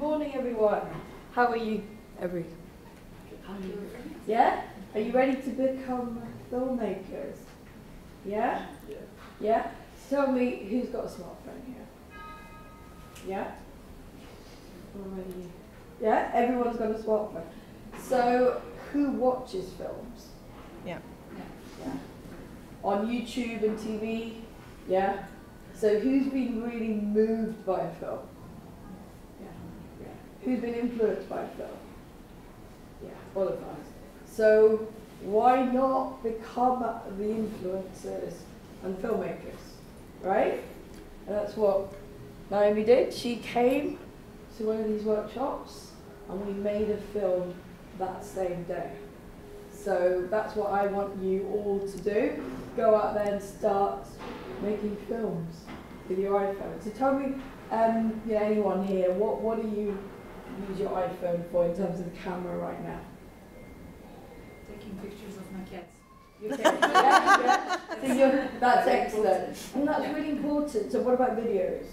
morning, everyone. How are you, Yeah? Are you ready to become filmmakers? Yeah? Yeah. Yeah? Tell me, who's got a smartphone here? Yeah? Already. Yeah? Everyone's got a smartphone. So, who watches films? Yeah. Yeah. On YouTube and TV? Yeah? So, who's been really moved by a film? Yeah. Who's been influenced by a film? Yeah, all of us. So why not become the influencers and filmmakers, right? And that's what Naomi did. She came to one of these workshops and we made a film that same day. So that's what I want you all to do. Go out there and start making films with your iPhone. So tell me, anyone here, what do you use your iPhone for in terms of the camera right now? Taking pictures of my cats. Yeah. So that's excellent. And that's really important. So what about videos?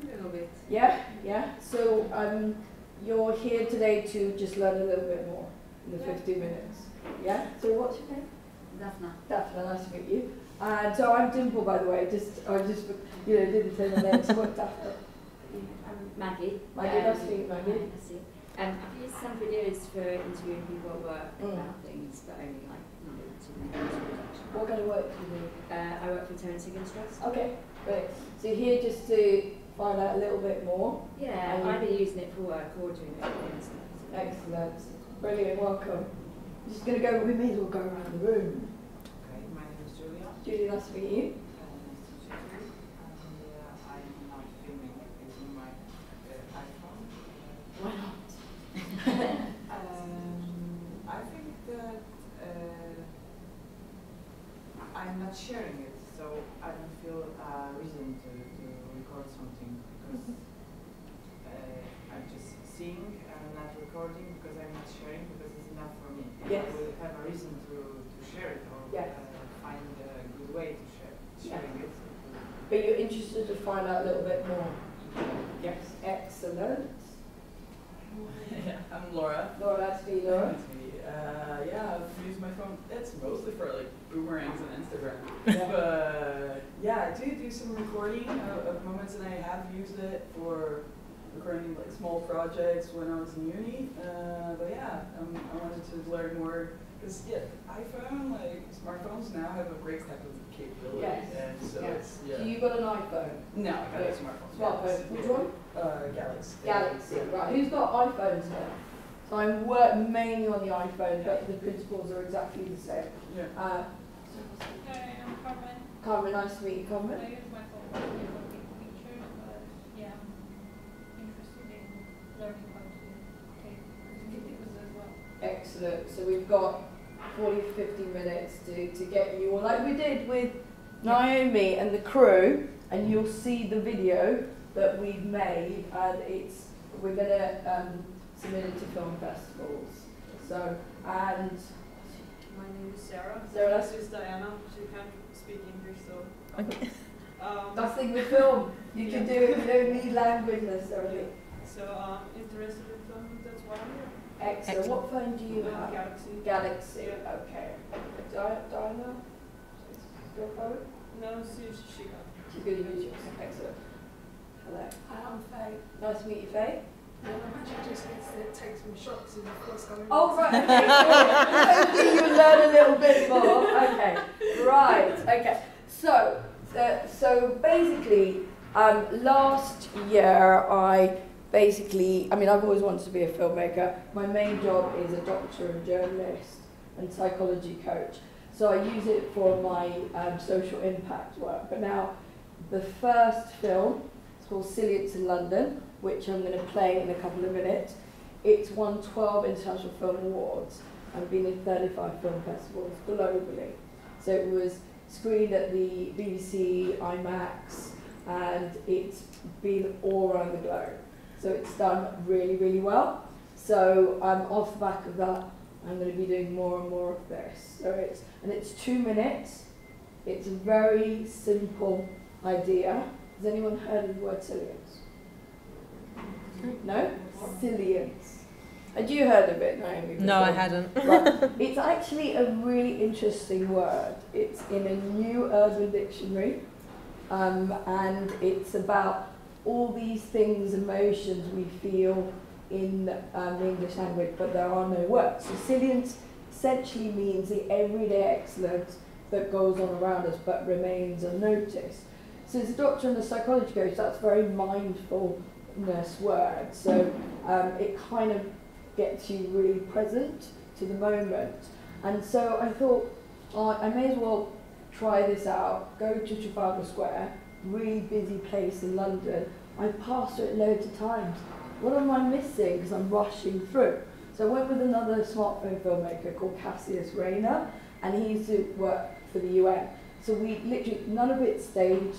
A little bit. Yeah? So you're here today to just learn a little bit more in the 50 minutes. Yeah? So what's your name? Daphne. Daphne, nice to meet you. And so I'm Dimple, by the way. I just didn't say my name. So what's Daphne? I'm Maggie. Maggie, nice to meet you, Maggie. I see. I've used some videos for interviewing people at work about things, but only like to make an introduction. What kind of work do you do? I work for Tone Siggins Trust. Okay, great. So you're here just to find out a little bit more? Yeah, I'm either using it for work or doing it for Insta. Excellent. Brilliant, welcome. I'm just going to go, we may as well go around the room. Okay, my name is Julia. Julia, nice to meet you. Nice to meet you. And I'm not filming using my iPhone. Why not? I think that I'm not sharing it, so I don't feel a reason to record something because I'm just seeing and not recording because I'm not sharing because it's not for me. Yes. I will have a reason to share it or find a good way to sharing it. But you're interested to find out a little bit more? Yes. Excellent. I'm Laura. Laura, that's me, Laura. That's me. I've used my phone. It's mostly for like boomerangs and Instagram. Yeah. But yeah, I do some recording of moments, and I have used it for recording like small projects when I was in uni. But yeah, I wanted to learn more because iPhone, like smartphones now have a great type of capability. Yes. And so it's So you got an iPhone? No, I got a smartphone. Smartphone. Which one? Galaxy. Galaxy, right. Who's got iPhones here? So I work mainly on the iPhone, but the principles are exactly the same. Yeah. Hi, I'm Carmen. Carmen, nice to meet you, Carmen. I use my phone for taking pictures, but yeah, I'm interested in learning how to take pictures as well. Excellent. So we've got 40, 50 minutes to get you all, like we did with Naomi and the crew, and you'll see the video that we've made, and we're going to submit it to film festivals. So, and my name is Sarah. Sarah. This is Diana. She can't speak English, so. Okay. That's the thing with film. You can do it. You don't need language necessarily. So I'm interested in film. That's why I'm here. Excellent. What phone do you have? Galaxy. Galaxy. Yeah. Okay. Diana. Your phone? No, she got. She's going to use yours. Excellent. Hello. Hi, I'm Faye. Nice to meet you, Faye. I'm actually just here to take some shots of what's going on. Oh, right, okay, cool. Hopefully you learn a little bit more. Okay, right, okay. So basically, last year I've always wanted to be a filmmaker. My main job is a doctor and journalist and psychology coach. So I use it for my social impact work. But now, the first film, it's called Silience in London, which I'm going to play in a couple of minutes. It's won 12 International Film Awards and been in 35 film festivals globally. So it was screened at the BBC, IMAX, and it's been all around the globe. So it's done really, really well. So off the back of that, I'm going to be doing more and more of this. So it's 2 minutes. It's a very simple idea. Has anyone heard of the word Silience? No? Silience. Had you heard of it, Naomi? No, I before? hadn't. Right. It's actually a really interesting word. It's in a new urban dictionary, and it's about all these things, emotions we feel in the English language, but there are no words. So silience essentially means the everyday excellence that goes on around us but remains unnoticed. So as a doctor and a psychology coach, that's a very mindfulness word. So it kind of gets you really present to the moment. And so I thought, I may as well try this out, go to Trafalgar Square, really busy place in London. I passed through it loads of times. What am I missing? Because I'm rushing through. So I went with another smartphone filmmaker called Cassius Rayner, and he used to work for the UN. So we literally, none of it staged,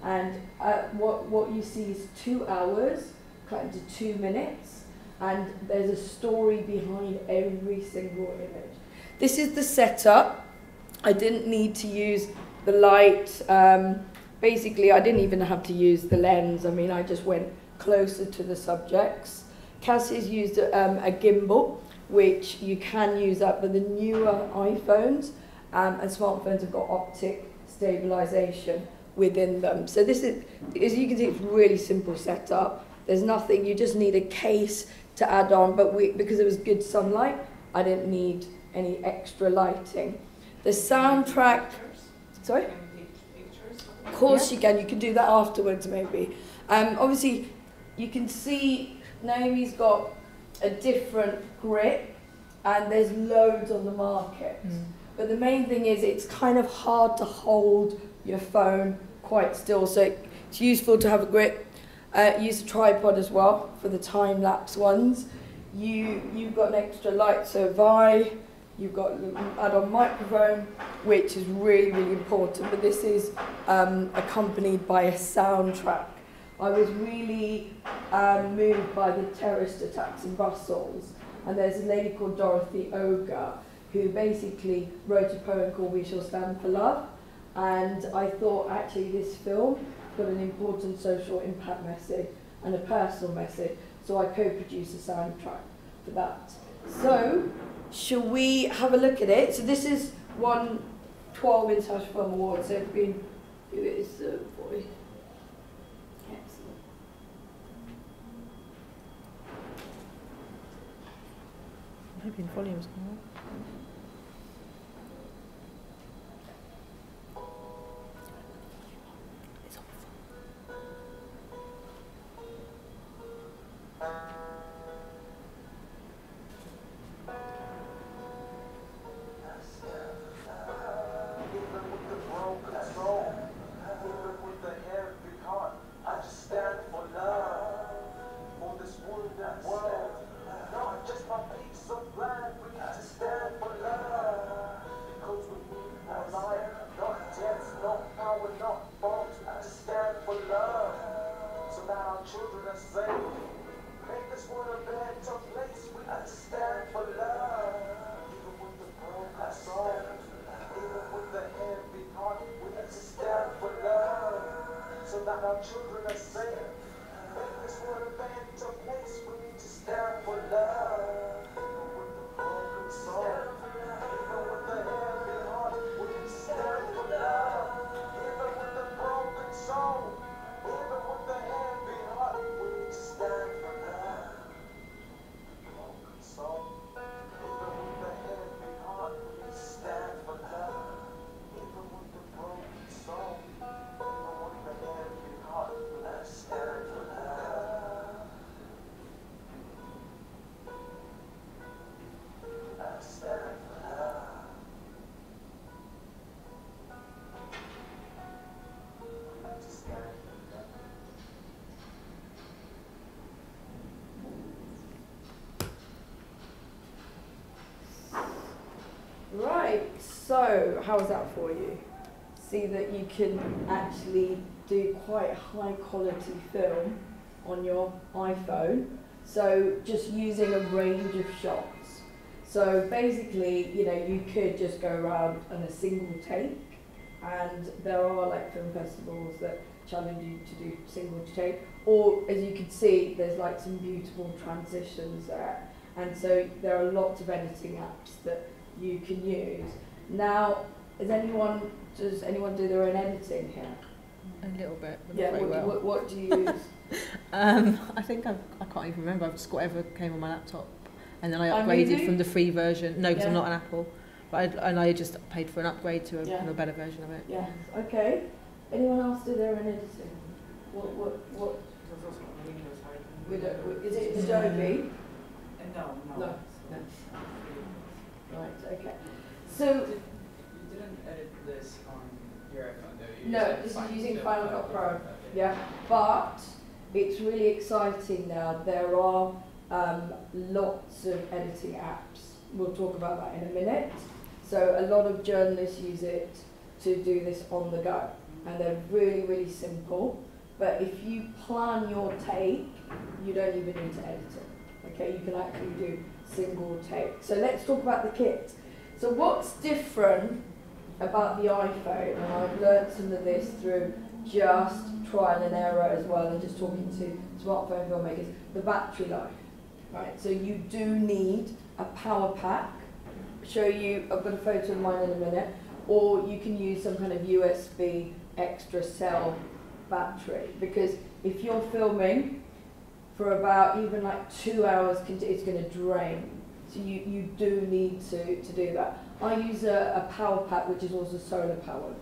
and what you see is 2 hours cut into 2 minutes, and there's a story behind every single image. This is the setup. I didn't need to use the light. Basically, I didn't even have to use the lens. I mean, I just went closer to the subjects. Cassie's used a gimbal, which you can use that, but the newer iPhones and smartphones have got optic stabilization within them. So this is, as you can see, it's really simple setup. There's nothing, you just need a case to add on, but because it was good sunlight, I didn't need any extra lighting. The soundtrack, sorry? Of course you can do that afterwards maybe. Obviously, you can see Naomi's got a different grip, and there's loads on the market. But the main thing is it's kind of hard to hold your phone quite still, so it's useful to have a grip. Use a tripod as well for the time-lapse ones. You've got an extra light, so you've got an add-on microphone, which is really, really important, but this is accompanied by a soundtrack. I was really moved by the terrorist attacks in Brussels, and there's a lady called Dorothy Oger who basically wrote a poem called We Shall Stand for Love, and I thought actually this film got an important social impact message and a personal message, so I co-produced a soundtrack for that. So, shall we have a look at it? So this is won 12 International Film Awards, so it's been, who is the boy? Excellent. I'm hoping the volume's gone up. Right, so how was that for you? See that you can actually do quite high quality film on your iPhone. So just using a range of shots. So basically, you know, you could just go around on a single take, and there are like film festivals that challenge you to do single take, or as you can see, there's like some beautiful transitions there. And so there are lots of editing apps that you can use. Now, does anyone do their own editing here? A little bit, but Yeah, not very well. what do you use? I think I can't even remember. I've just whatever came on my laptop, and then I upgraded from the free version. No, because I'm not an Apple, but I just paid for an upgrade to a better version of it. Yeah. Okay. Anyone else do their own editing? What? Is it Adobe? No. Right. Okay. So You didn't edit this on your iPhone, though? no, this is using Final Cut Pro. Yeah, but it's really exciting now. There are lots of editing apps. We'll talk about that in a minute. So a lot of journalists use it to do this on the go, and they're really, really simple. But if you plan your take, you don't even need to edit it. Okay, you can actually do single take. So let's talk about the kit. So what's different about the iPhone, and I've learned some of this through just trial and error as well, and just talking to smartphone filmmakers, the battery life. Right, so you do need a power pack. Show you, I've got a photo of mine in a minute, or you can use some kind of USB extra cell battery, because if you're filming for about even like 2 hours, it's going to drain. So you do need to do that. I use a power pack which is also solar powered.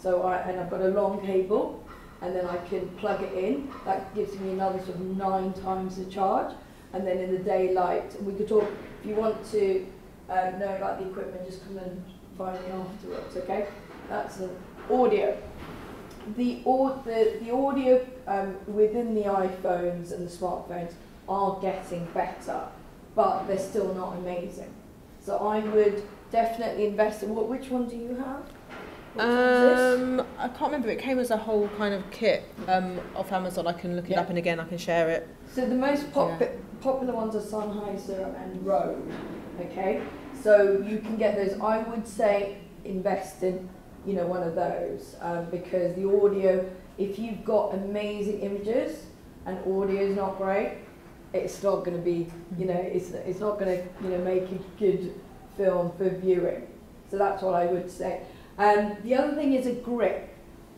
So I've got a long cable, and then I can plug it in. That gives me another sort of 9 times the charge. And then in the daylight, we could talk, if you want to know about the equipment, just come and find me afterwards, okay? That's an audio. The audio within the iPhones and the smartphones are getting better, but they're still not amazing. So I would definitely invest in, which one do you have? I can't remember. It came as a whole kind of kit off Amazon. I can look it up, and again I can share it. So the most popular ones are Sennheiser and Rode. Okay, so you can get those. I would say invest in one of those because the audio. If you've got amazing images and audio is not great, it's not going to be it's not going to make a good film for viewing. So that's what I would say. The other thing is a grip.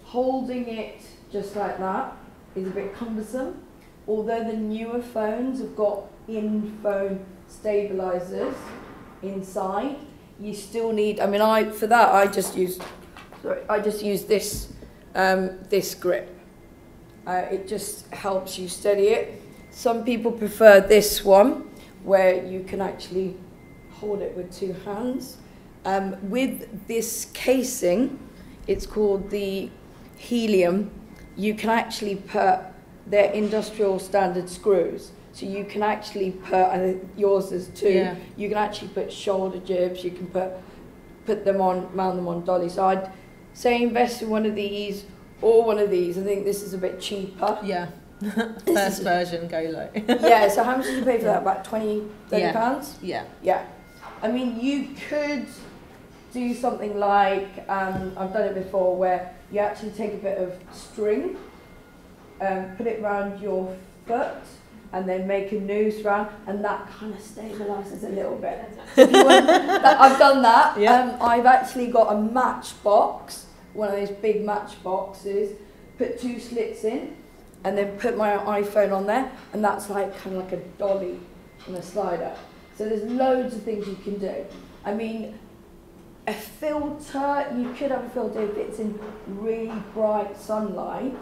Holding it just like that is a bit cumbersome. Although the newer phones have got in-phone stabilizers inside, you still need. I mean, I just use this this grip. It just helps you steady it. Some people prefer this one, where you can actually hold it with 2 hands. With this casing, it's called the helium, you can actually put their industrial standard screws. So you can actually put, I think yours is too, you can actually put shoulder jibs, you can put them on, mount them on dolly. So I'd say invest in one of these or one of these. I think this is a bit cheaper. Yeah. First version, go low. Yeah, so how much did you pay for that? About 20, 30 pounds? Yeah. Yeah. I mean, you could do something like, I've done it before, where you actually take a bit of string, put it around your foot, and then make a noose round, and that kind of stabilises a little bit. I've done that. Yeah. I've actually got a matchbox, one of those big matchboxes, put 2 slits in, and then put my iPhone on there, and that's like kind of like a dolly and a slider. So there's loads of things you can do. I mean, a filter, you could have a filter if it's in really bright sunlight,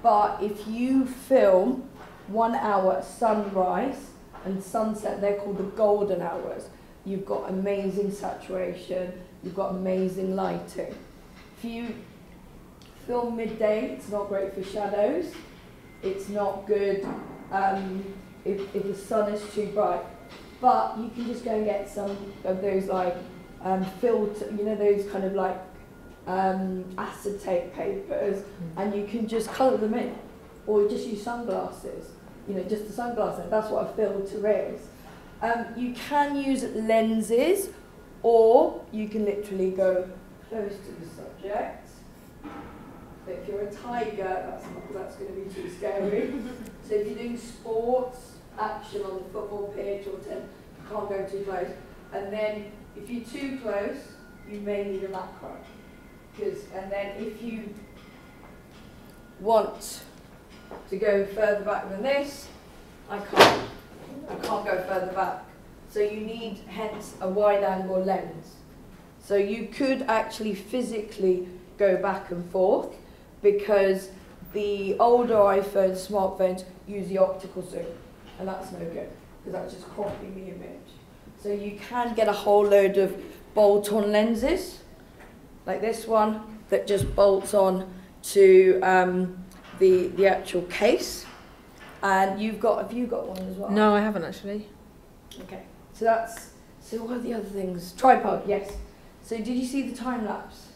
but if you film 1 hour sunrise and sunset, they're called the golden hours. You've got amazing saturation, you've got amazing lighting. If you film midday, it's not great for shadows. It's not good if the sun is too bright. But you can just go and get some of those like filter, those kind of like acetate papers, and you can just colour them in, or just use sunglasses. Just the sunglasses. That's what a filter is. You can use lenses, or you can literally go close to the subject But if you're a tiger, that's going to be too scary. So if you're doing sports, action on the football pitch or you can't go too close. And then if you're too close, you may need a macro. And then if you want to go further back than this, I can't go further back. So you need, hence, a wide angle lens. So you could actually physically go back and forth because the older iPhones, smartphones, use the optical zoom. And that's no good because that's just cropping the image. So you can get a whole load of bolt-on lenses, like this one, that just bolts on to the actual case. And have you got one as well? No, I haven't actually. Okay, so what are the other things? Tripod, yes. So did you see the time lapse?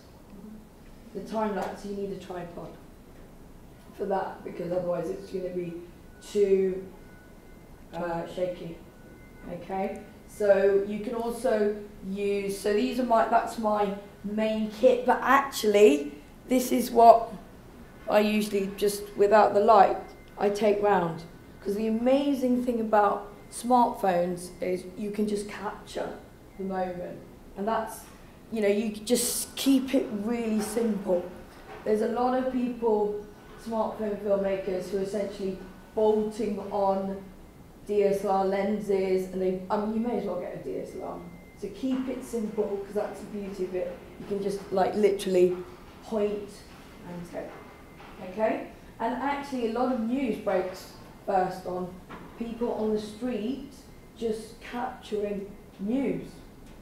The time lapse, you need a tripod for that because otherwise it's going to be too shaky. Okay, so you can also use, so that's my main kit, but actually this is what I usually just, without the light, I take round. Because the amazing thing about smartphones is you can just capture the moment. And that's, you just keep it really simple. There's a lot of people, smartphone filmmakers, who are essentially bolting on DSLR lenses, and you may as well get a DSLR. So keep it simple, because that's the beauty of it. You can just literally point and take. Okay? And actually a lot of news breaks first on people on the street just capturing news.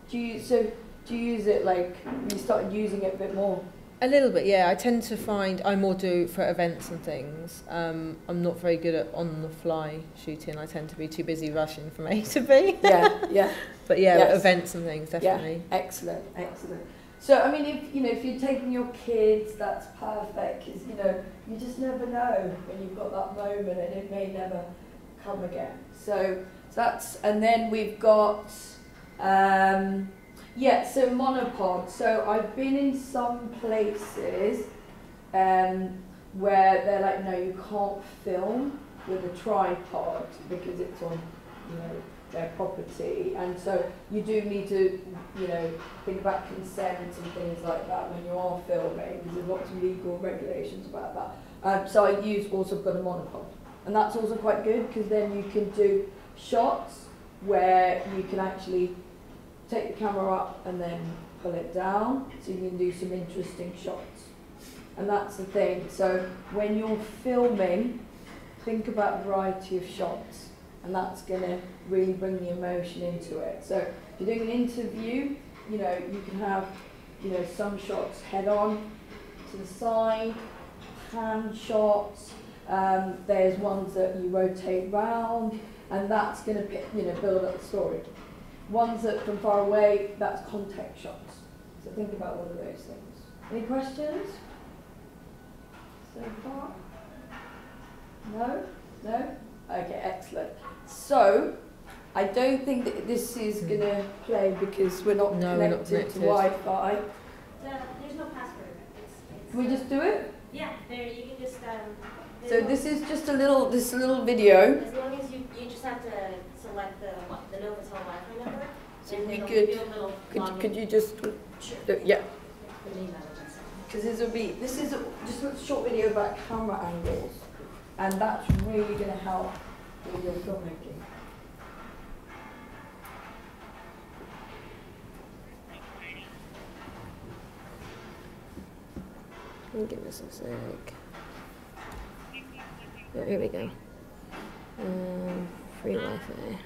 Do you use it you started using it a bit more? A little bit, yeah. I tend to find I more do for events and things. I'm not very good at on-the-fly shooting. I tend to be too busy rushing from A to B. Yeah. But yeah, yes. Events and things, definitely. Yeah, excellent. So, I mean, if you're taking your kids, that's perfect, because, you just never know when you've got that moment, and it may never come again. So that's, and then we've got, so monopod. So I've been in some places where they're like, no, you can't film with a tripod because it's on, their property, and so you do need to, think about consent and things like that when you are filming, because there's lots of legal regulations about that. So I've also got a monopod, and that's also quite good because then you can do shots where you can actually take the camera up and then pull it down, so you can do some interesting shots. And that's the thing. So when you're filming, think about a variety of shots. And that's going to really bring the emotion into it. So if you're doing an interview, you can have, some shots head on, to the side, hand shots. There's ones that you rotate round, and that's going to, build up the story. Ones that from far away, that's context shots. So think about one of those things. Any questions so far? No? Okay, excellent. So, I don't think that this is going to play because we're not connected to Wi-Fi. There's no password. Can we just do it? Yeah, there you can just. So this is just a little video. As long as you just have to select the Novotel Wi-Fi number. So could you just yeah. Because this is just a short video about camera angles, and that's really going to help with your filmmaking. Give us a sec. Oh, here we go. Free Wi-Fi.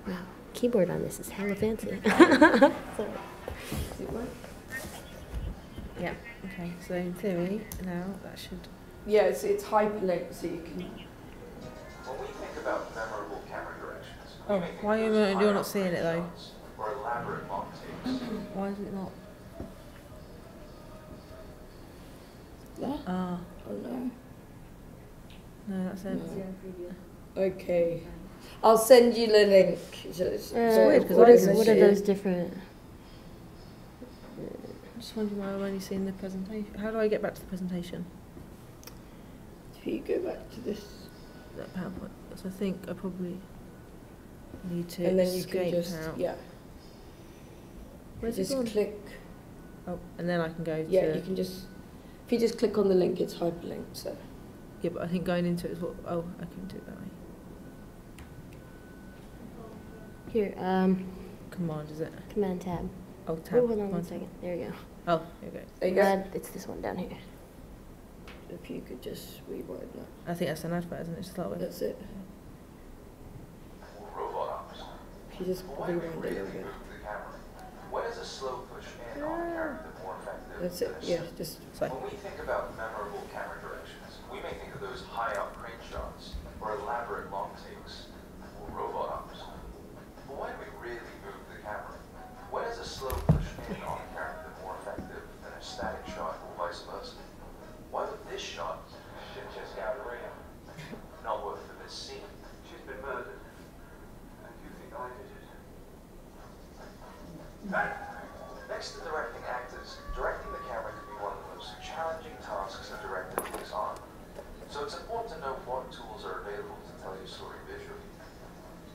Wow, keyboard on this is hella fancy. Sorry. Does it work? Yeah, okay, so in theory, now that should... Yeah, it's hyperlinked, so you can... When we think about memorable camera directions, oh, why are you not seeing it though? or elaborate long takes. Why is it not? There? Ah. Oh no. No, that's it. Okay. I'll send you the link. weird, 'cause what I is, can what see are it. those different? I'm just wondering why I'm only seeing the presentation. How do I get back to the presentation? If you go back to this, That PowerPoint. So I think I probably need to and then you escape can just out. Where's it just gone? click. Oh, and then I can go Yeah, to... you can just, if you just click on the link, it's hyperlinked, so. Yeah, but I think going into it is what... Oh, I can do it that way. Here, Command, is it? Command tab. Oh, tab. Oh, hold on one Command second. There we go. Oh, here we go. There you go. It's this one down here. If you could just rewind that. I think that's an advert, isn't it, to start with? That's it. Robot arms. If you just Why do we rewind a really little bit. move the camera? When is a slow push in on a character more effective That's it, than a yeah, slow? just. Sorry. When we think about memorable camera directions, we may think of those high-up crane shots, or elaborate long takes, or robot arms. But why do we really move the camera? When is a slow push in on a character more effective than a static shot, or vice versa? Why would this shot shit just out of Rhea? Not worth for this scene. She's been murdered. And you think I did it? Next to directing actors, directing the camera can be one of the most challenging tasks a director takes on. So it's important to know what tools are available to tell your story visually.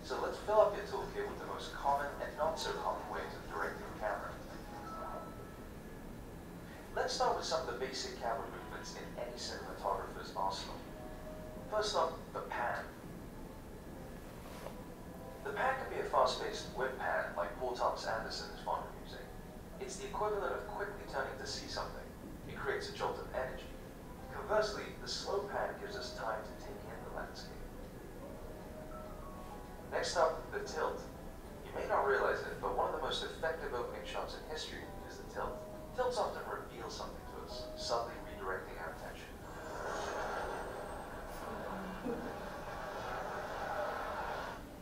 So let's fill up your toolkit with the most common and not so common ways of directing a camera. Let's start with some of the basic camera movements in any cinematographer's arsenal. First up, the pan. The pan can be a fast-paced whip pan like Paul Thomas Anderson is fond of using. It's the equivalent of quickly turning to see something. It creates a jolt of energy. Conversely, the slow pan gives us time to take in the landscape. Next up, the tilt. You may not realize it, but one of the most effective opening shots in history is the tilt. Tilts often reveal something to us, subtly redirecting our attention.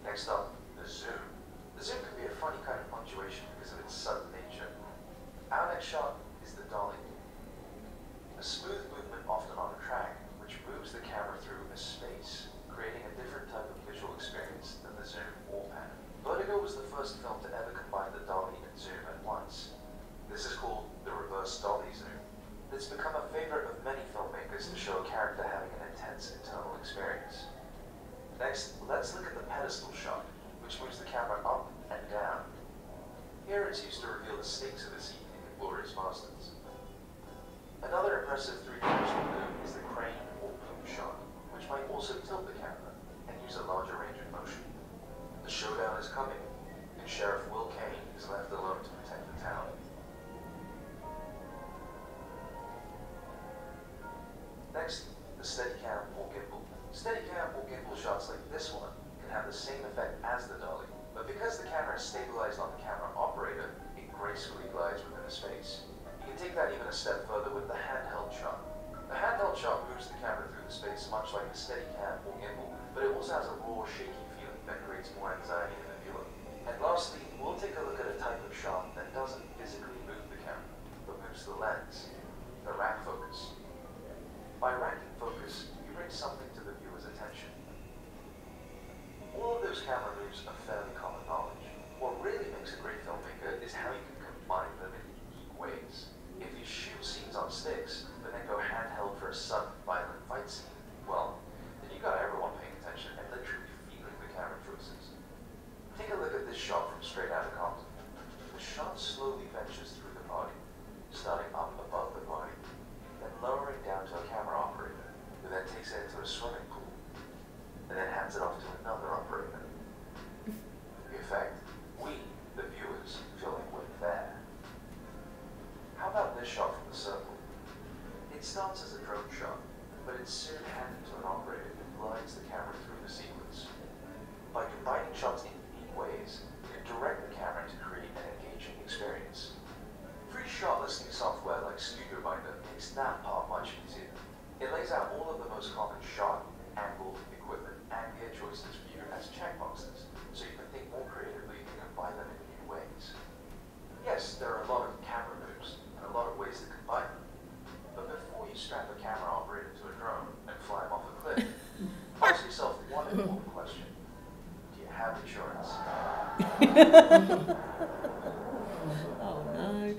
Next up, the zoom. The zoom can be a funny kind of punctuation because of its sudden nature. Our next shot is the dolly. A smooth movement often on a track, which moves the camera through a space, creating a different type of visual experience than the zoom or pan. Vertigo was the first film to ever combine the dolly and zoom at once. This is called the reverse dolly zoom. It's become a favorite of many filmmakers to show a character having an intense internal experience. Next, let's look at the pedestal shot, which moves the camera up and down. Here it's used to reveal the stakes of the scene in Glorious Bastards. Another impressive three-dimensional move is the crane or boom shot, which might also tilt the camera and use a larger range of motion. The showdown is coming, and Sheriff Will Kane is left alone to protect the town. Next, the Steadicam or gimbal. Steadicam or gimbal shots like this one can have the same effect as the dolly, but because the camera is stabilized on the camera operator, it gracefully glides within a space. You can take that even a step further with the handheld shot. The handheld shot moves the camera through the space much like the Steadicam or gimbal, but it also has a raw, shaky feeling that creates more anxiety in the viewer. And lastly, we'll take a look at a type of shot that doesn't physically move the camera, but moves the lens, the rack focus. By racking focus, you bring something to the viewer's attention. All of those camera moves are fairly common knowledge. What really makes a great filmmaker is how you can combine them in unique ways. If you shoot scenes on sticks, but then go handheld for a sudden, violent fight scene, well, then you got everyone paying attention and literally feeling the camera choices. Take a look at this shot from Straight Outta Compton. The shot slowly ventures through the body, starting up above the body, then lowering down to a camera operator, who then takes it into a swimming pool, and then hands it off to another operator. The effect, we, the viewers, feel like we're there. How about this shot from the circle? It starts as a drone shot, but it's soon handed to an operator who glides the camera through the sequence. By combining shots in unique ways, you can direct the camera to create an engaging experience. Free shot listing software like Studio Binder makes that part much easier. It lays out all of the most common shot, angle, equipment, and gear choices for you as checkboxes, so you can think more creatively and combine them in new ways. Yes, there are a lot of camera moves and a lot of ways to combine them, but before you strap a camera operator to a drone and fly them Oh no.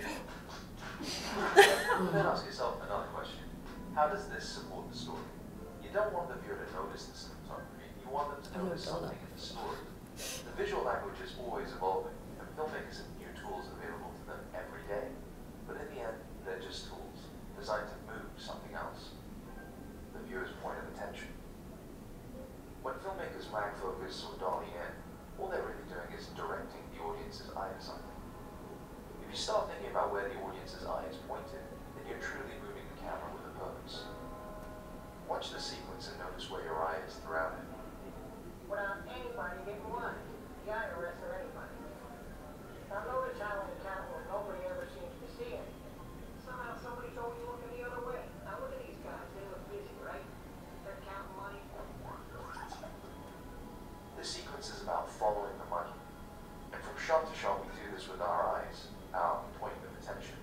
Then ask yourself another question. How does this support the story? You don't want the viewer to notice the cinematography. You want them to notice something in the story. The visual language is always evolving, and filmmakers have new tools available to them every day. But in the end, they're just tools, designed to move something else. The viewer's point of attention. When filmmakers mag focus or dolly in, all they're really doing is directing the audience's eye to something. If you start thinking about where the audience's eye is pointed, then you're truly moving the camera with a purpose. Watch the sequence and notice where your eye is throughout it. Without anybody getting one, the IRS or anybody. Now notice how in the camera nobody ever seems to see it. Somehow somebody's always looking the other way. Now look at these guys, they look busy, right? They're counting money. This sequence is about following the money. And from shot to shot, we do this with our eyes, our point of attention.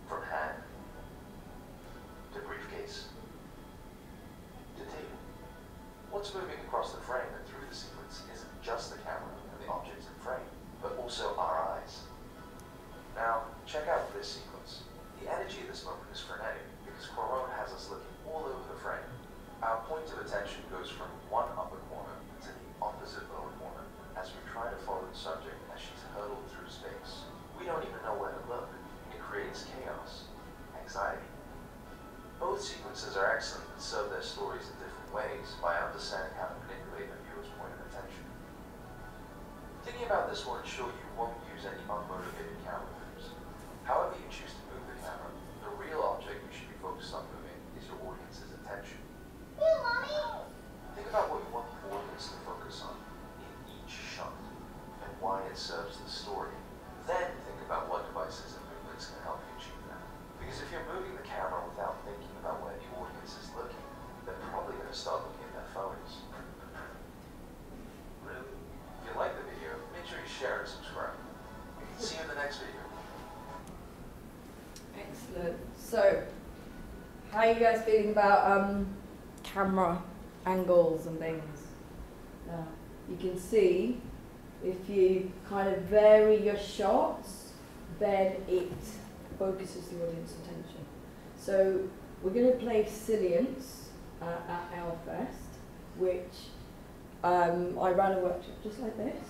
From hand to briefcase to table. What's moving across the frame and through the sequence isn't just the camera and the objects in frame, but also our eyes. Now, check out this sequence. The energy of this moment is frenetic because Cuarón has us looking all over the frame. Our point of attention goes from one upper corner to the opposite lower corner as we try to follow the subject as she's hurtled through space. We don't even know where to look. It creates chaos, anxiety. Both sequences are excellent and serve their stories in different ways by understanding how to manipulate the viewer's point of attention. Thinking about this will ensure you won't use any unmotivated camera moves. However you choose to move the camera, the real object you should be focused on moving is your audience's attention. Think about what you want the audience to focus on in each shot and why it serves the story. Then think about what devices and movements can help you achieve that. Because if you're moving the camera without thinking about where the audience is looking, they're probably going to start looking at their phones. If you like the video, make sure you share and subscribe. See you in the next video. Excellent. So, how are you guys feeling about camera angles and things? You can see if you kind of vary your shots, then it focuses the audience attention. So we're going to play Silience at Elfest, which I ran a workshop just like this,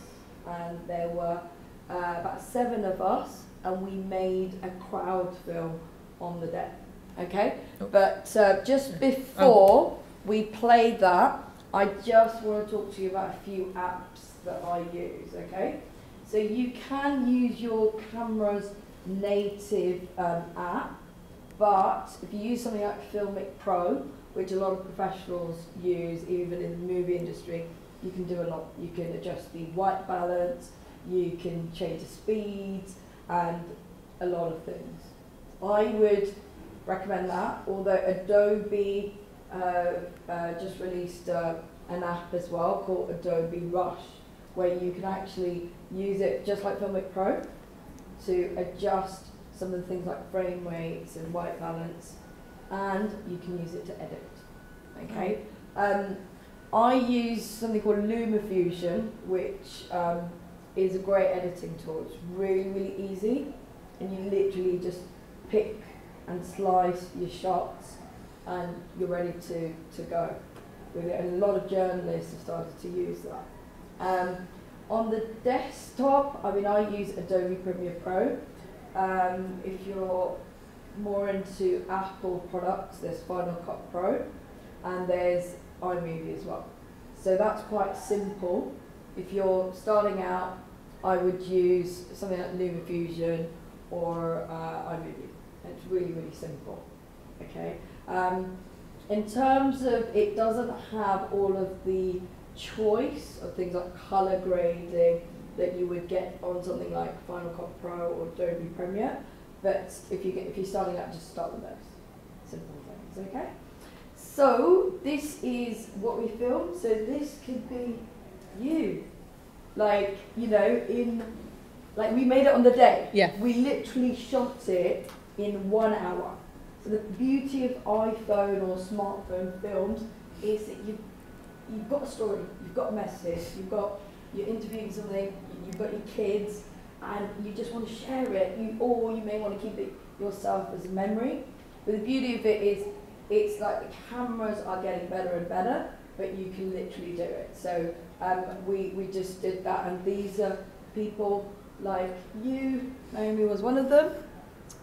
and there were about 7 of us, and we made a crowd film on the deck. Okay, but just before we play that, I just want to talk to you about a few apps that I use. Okay, so you can use your camera's native app, but if you use something like Filmmaking Pro, which a lot of professionals use, even in the movie industry, you can do a lot. You can adjust the white balance, you can change the speeds, and a lot of things. I would recommend that, although Adobe just released an app as well called Adobe Rush, where you can actually use it just like Filmmaking Pro to adjust some of the things like frame rates and white balance, and you can use it to edit. Okay, I use something called LumaFusion, which is a great editing tool. It's really, really easy, and you literally just pick and slice your shots, and you're ready to go with it. And a lot of journalists have started to use that. On the desktop, I mean, I use Adobe Premiere Pro. If you're more into Apple products, there's Final Cut Pro, and there's iMovie as well. So that's quite simple. If you're starting out, I would use something like LumaFusion or iMovie. It's really, really simple. Okay. In terms of, it doesn't have all of the choice of things like color grading that you would get on something like Final Cut Pro or Adobe Premiere. But if you're starting out, just start with those simple things. Okay. So this is what we filmed. So this could be you, like, you know, like we made it on the day. Yeah. We literally shot it in 1 hour. So the beauty of iPhone or smartphone films is that you've got a story, you've got a message, you've got you're interviewing something, you've got your kids, and you just want to share it, or you may want to keep it yourself as a memory. But the beauty of it is, it's like the cameras are getting better and better, but you can literally do it. So we just did that, and these are people like you. Naomi was one of them,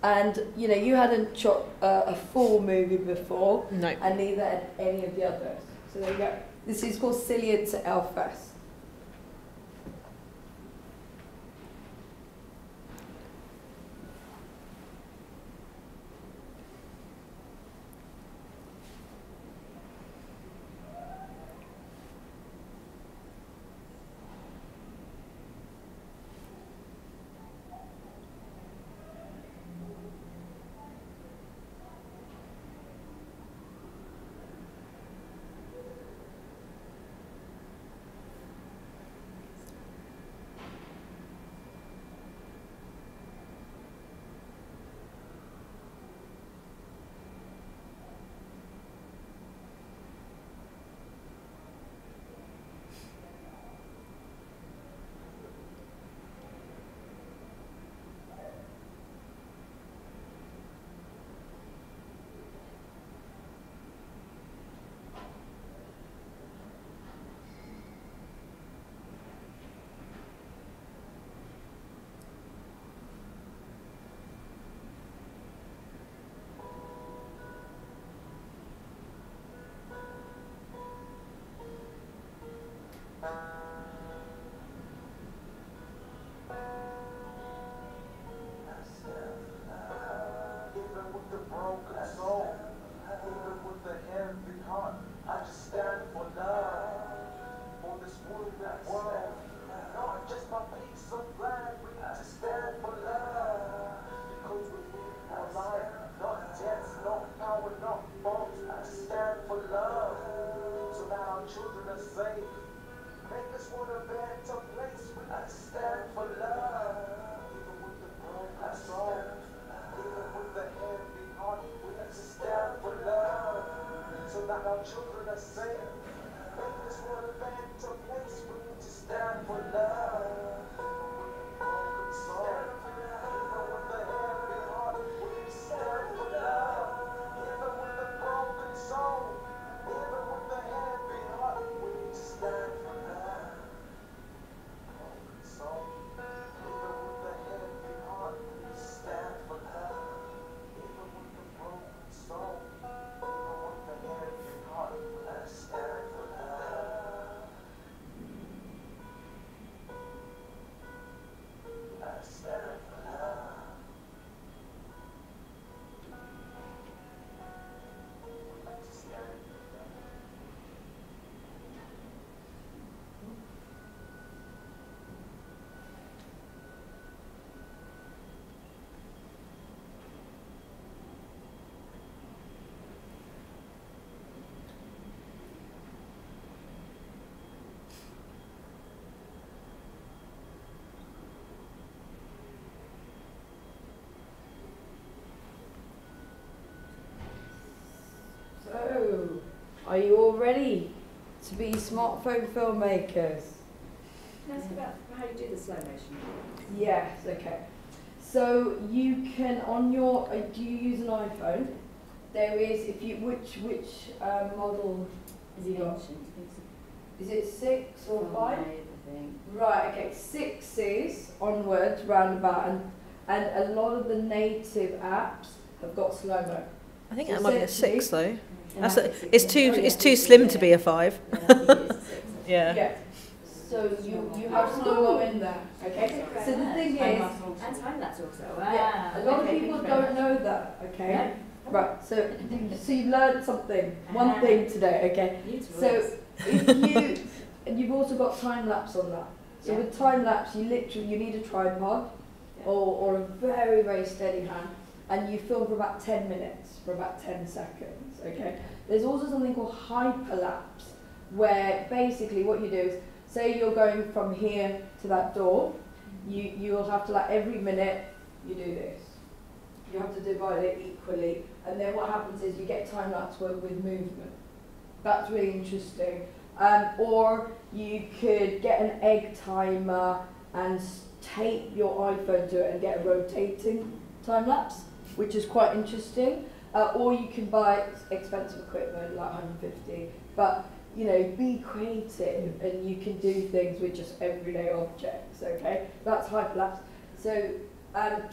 and you know, you hadn't shot a full movie before, no, and neither had any of the others. So there you go. This is called Silience at Elfest. So, are you all ready to be smartphone filmmakers? Ask about how you do the slow motion. Yes, okay. So you can on your, do you use an iPhone? There is, if you, which model Is it got? ancient? Is it 6 or 5? I think. Right, okay, 6s onwards, roundabout, and a lot of the native apps have got slow-mo. I think So that might be a 6 though. Yeah. It's too slim to be a 5. Yeah. Yeah. So you have slow-mo in there, okay? So the thing is, and time lapse also. yeah, a lot of people don't know that, okay? Right, so you've learned something, one thing today, okay? So if you've also got time lapse on that. So with time lapse, you need a tripod or a very, very steady hand, and you film for about 10 minutes, for about 10 seconds, okay? There's also something called hyperlapse, where basically what you do is, say you're going from here to that door, you'll have to, like, every minute you do this. You have to divide it equally, and then what happens is you get time lapse with movement. That's really interesting. Or you could get an egg timer and tape your iPhone to it and get a rotating time lapse, which is quite interesting. Or you can buy expensive equipment like 150, but you know, be creative and you can do things with just everyday objects. Okay, that's hyperlapse. So,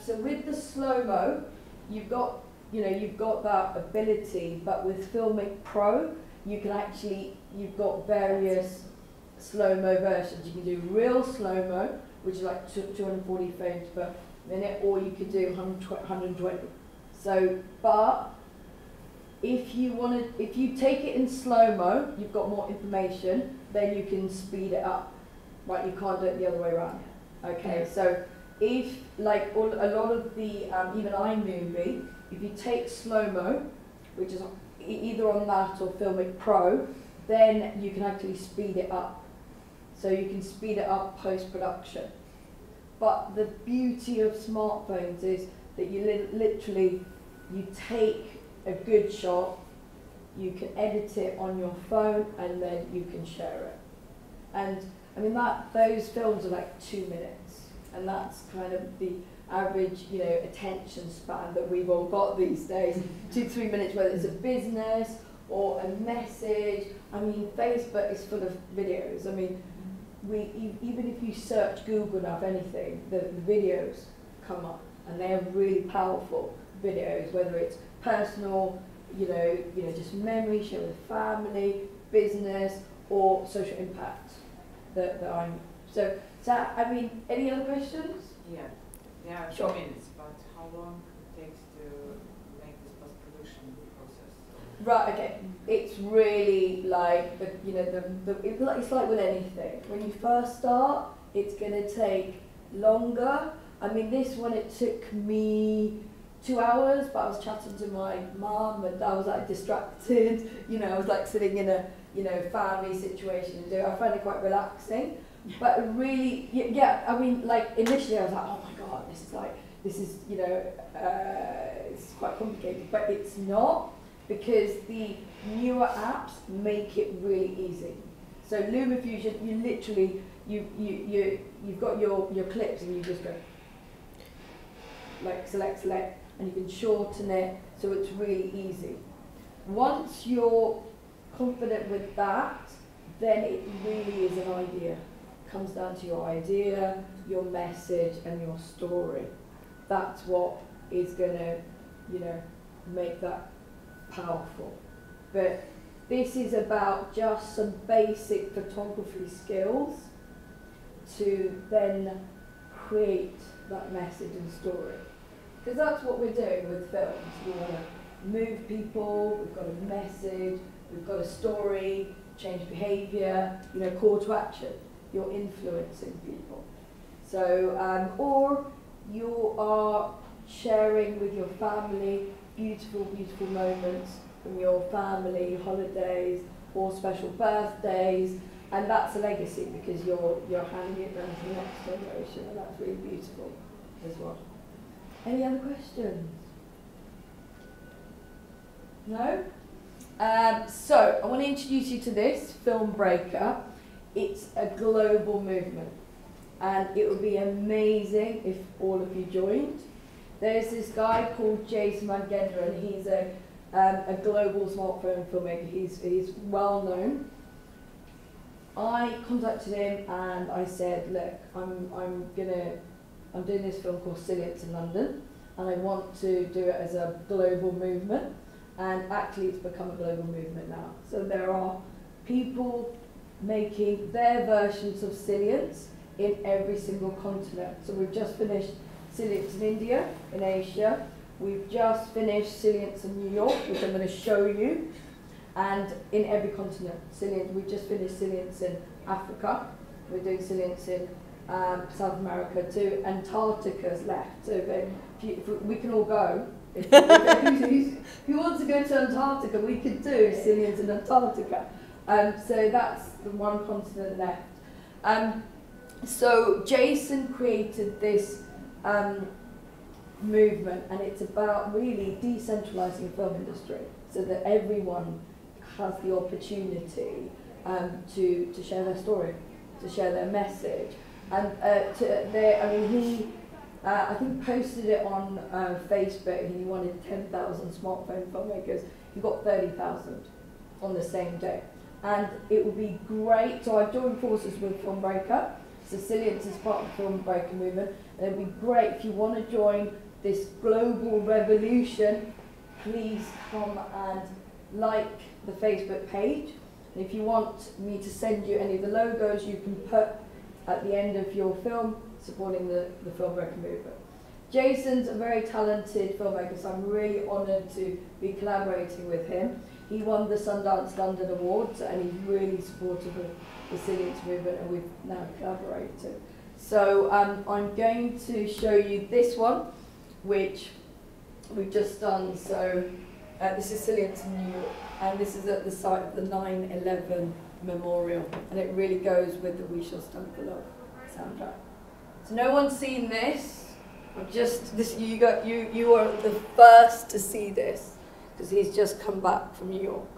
so with the slow-mo, you've got that ability, but with Filmmaking Pro, you can actually, you've got various slow-mo versions. You can do real slow-mo, which is like 240 frames per minute, or you could do 120. So, but if you take it in slow-mo, you've got more information, then you can speed it up. Right, you can't do it the other way around. Okay, so if, like a lot of the, even iMovie, if you take slow-mo, which is either on that or Filmmaking Pro, then you can actually speed it up. So you can speed it up post-production. But the beauty of smartphones is that you literally, you take a good shot, you can edit it on your phone, and then you can share it. And I mean, those films are like 2 minutes, and that's kind of the average, you know, attention span that we've all got these days. 2 to 3 minutes, whether it's a business or a message. I mean, Facebook is full of videos. I mean, even if you search Google enough anything, the videos come up, and they are really powerful videos, whether it's personal, you know, just memory, share with family, business, or social impact. So I mean, any other questions? Yeah, sure. 2 minutes, but how long it takes to make this post-production process? Right, okay. It's really like, it's like with anything. When you first start, it's going to take longer. I mean, this one, it took me 2 hours, but I was chatting to my mum and I was like distracted. You know, I was like sitting in a, family situation. I find it quite relaxing. But really, yeah, I mean, like initially I was like, oh my God, this is, it's quite complicated, but it's not, because the newer apps make it really easy. So LumaFusion, you literally, you've got your clips and you just go, like select, and you can shorten it, so it's really easy. Once you're confident with that, then it really is an idea. Comes down to your idea, your message, and your story. That's what is going to, make that powerful. But this is about just some basic photography skills to then create that message and story. Because that's what we're doing with films. We want to move people, we've got a message, we've got a story, change behaviour, call to action. You're influencing people. So, or you are sharing with your family beautiful, beautiful moments from your family, holidays, or special birthdays, and that's a legacy because you're handing it down to the next generation, and that's really beautiful as well. Any other questions? No? So, I want to introduce you to this, Film Breaker. It's a global movement, and it would be amazing if all of you joined. There's this guy called Jason Van Genderen, and he's a global smartphone filmmaker. He's well known. I contacted him and I said, look, I'm doing this film called Silience in London, and I want to do it as a global movement. And actually, it's become a global movement now. So there are people making their versions of Silience in every single continent. So we've just finished Silience in India, in Asia. We've just finished Silience in New York, which I'm going to show you. And in every continent, Silience. We've just finished Silience in Africa. We're doing Silience in South America too. Antarctica's left. So if we can all go. Who wants to go to Antarctica? We could do Silience in Antarctica. So that's the one continent left. So Jason created this movement, and it's about really decentralizing the film industry so that everyone has the opportunity to share their story, to share their message. And I think posted it on Facebook, and he wanted 10,000 smartphone filmmakers. He got 30,000 on the same day. And it would be great, so I've joined forces with Filmbreaker, so Silience is part of the Filmbreaker movement, and it would be great if you want to join this global revolution, please come and like the Facebook page. And if you want me to send you any of the logos, you can put at the end of your film supporting the Filmbreaker movement. Jason's a very talented filmmaker, so I'm really honoured to be collaborating with him. He won the Sundance London Awards, and he's really supportive of the Silience movement, and we've now collaborated. So I'm going to show you this one, which we've just done. So this is Silience in New York, and this is at the site of the 9/11 memorial, and it really goes with the We Shall Stand for Love soundtrack. So no one's seen this. You are the first to see this, because he's just come back from New York.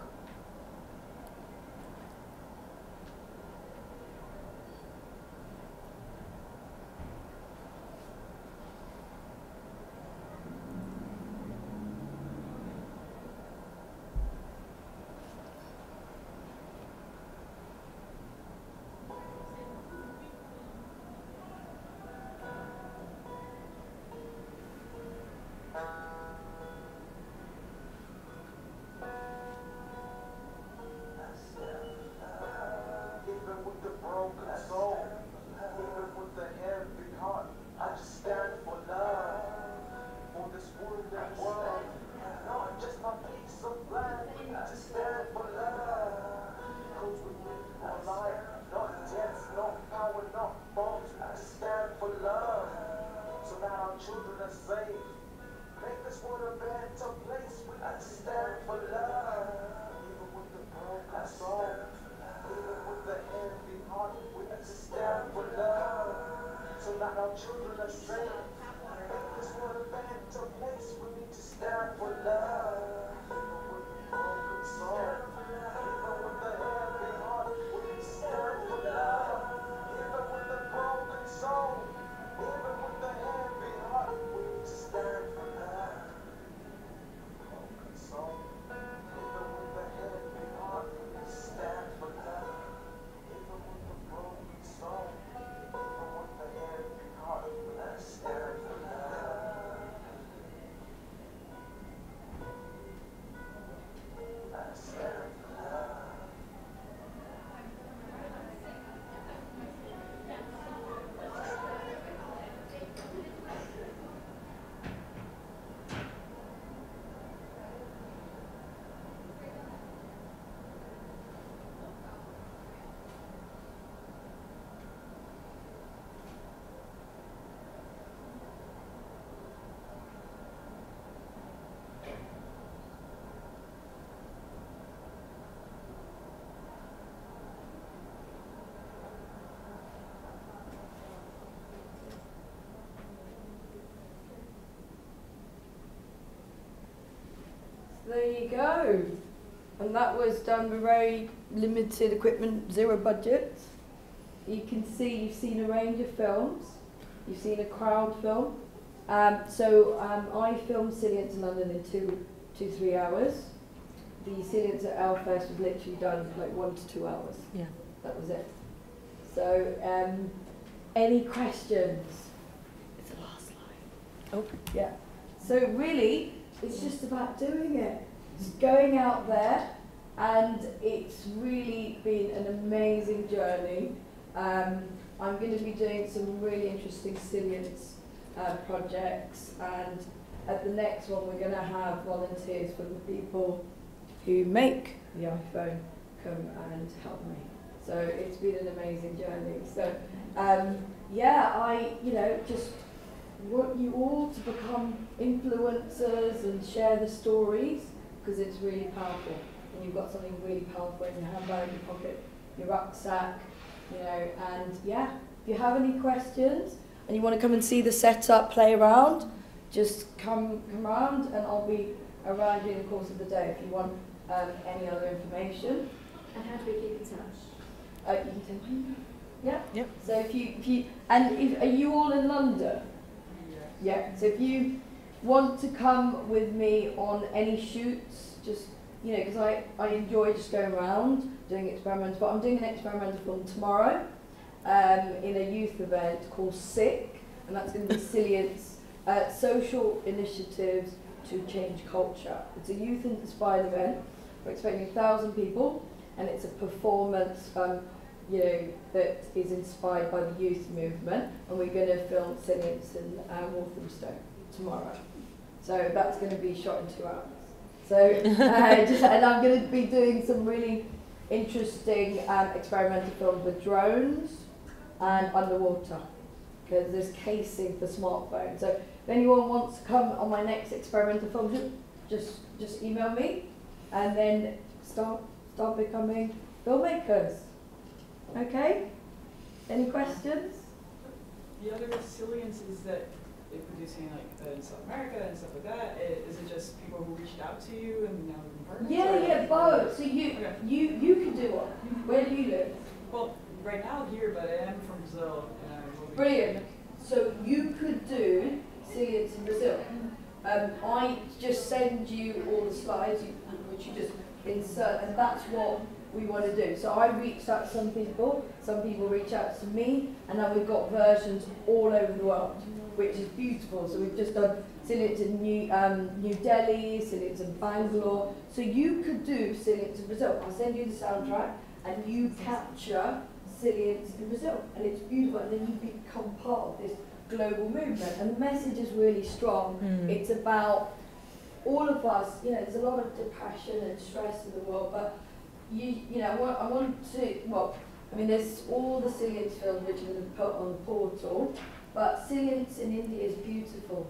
There you go. And that was done with very limited equipment, zero budget. You can see, you've seen a range of films. You've seen a crowd film. I filmed Silience in London in 3 hours. The Silience at Elfest was literally done in like 1 to 2 hours. Yeah. That was it. So, any questions? It's the last slide. Oh, yeah. So really, it's just about doing it. Just going out there, and it's really been an amazing journey. I'm going to be doing some really interesting Silience projects, and at the next one we're going to have volunteers from the people who make the iPhone come and help me. So it's been an amazing journey. So I just want you all to become influencers and share the stories, because it's really powerful. And you've got something really powerful in your handbag, your pocket, your rucksack, and yeah, if you have any questions and you want to come and see the setup, play around, just come around, and I'll be around during the course of the day if you want any other information. And how do we keep in touch? You can say my email. Yeah. Yep. So if you are you all in London? Yeah. So if you want to come with me on any shoots, just because I enjoy just going around doing experiments. But I'm doing an experimental film tomorrow in a youth event called SICK, and that's going to be Silience, social initiatives to change culture. It's a youth-inspired event. We're expecting 1,000 people, and it's a performance, that is inspired by the youth movement. And we're going to film Silience in Walthamstow tomorrow. So that's going to be shot in 2 hours. So, and I'm going to be doing some really interesting experimental films with drones and underwater, because there's casing for smartphones. So if anyone wants to come on my next experimental film, just email me, and then start becoming filmmakers. Okay? Any questions? The other Silience is that they're producing in South America and stuff like that. Is it just people who reached out to you and now you're partners? Yeah, both. So you can do what? Where do you live? Well, right now here, but I am from Brazil. Brilliant. So you could do Silience in Brazil. I just send you all the slides, which you just insert, and that's what we want to do. So I reached out to some people reach out to me, and now we've got versions all over the world, which is beautiful. So we've just done Silience in New Delhi, Silience in Bangalore. So you could do Silience in Brazil. I'll send you the soundtrack, and you capture Silience in Brazil, and it's beautiful, and then you become part of this global movement, and the message is really strong. It's about all of us. There's a lot of depression and stress in the world, but I want to, there's all the Silience films which are going to put on the portal, but Silience in India is beautiful,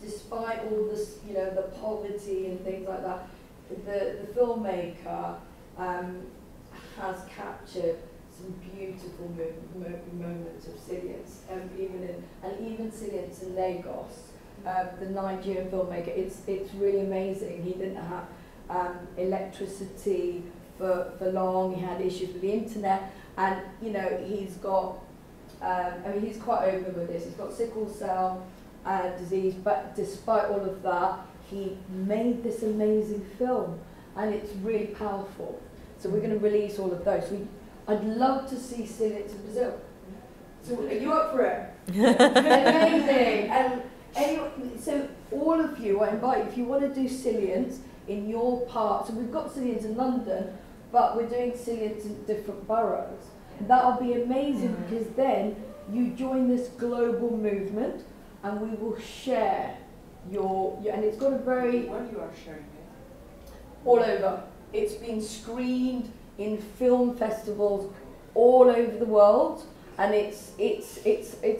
despite all this, the poverty and things like that. The filmmaker has captured some beautiful moments of Silience, even Silience in Lagos. The Nigerian filmmaker, it's really amazing. He didn't have electricity for long. He had issues with the internet, and he's got. He's quite open with this. He's got sickle cell disease, but despite all of that, he made this amazing film, and it's really powerful. So we're going to release all of those. I'd love to see Silience in Brazil. So are you up for it? Amazing. And anyway, so all of you, I invite you, if you want to do Silience in your part, so we've got Silience in London, but we're doing Silience in different boroughs. And that'll be amazing, because then you join this global movement, and we will share your and it's got a very... When you are sharing it? All over. It's been screened in film festivals all over the world, and it's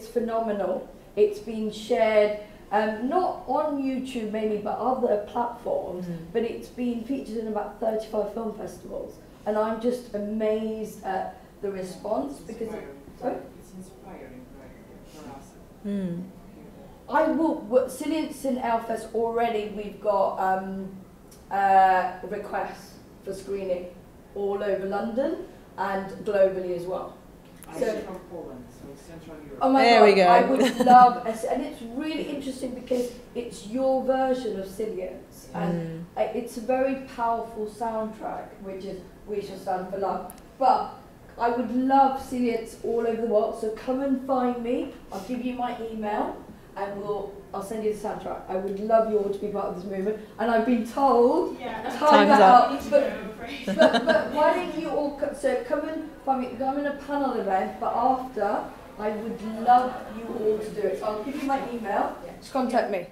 phenomenal. It's been shared not on YouTube mainly, but other platforms. But it's been featured in about 35 film festivals, and I'm just amazed at the response, because it's inspiring, right, for us. I will. Silience in Elfest already. We've got requests for screening all over London and globally as well. I'm from Poland, so Central Europe. Oh my there God, we go. I would love, and it's really interesting because it's your version of Silience, and it's a very powerful soundtrack, which is We Shall Stand for Love. But I would love Silience all over the world, so come and find me. I'll give you my email, and I'll send you the soundtrack. I would love you all to be part of this movement, and I've been told time's up. But why don't you all come and find me? I'm in a panel event, but after I would love you all to do it. So I'll give you my email. Just contact me.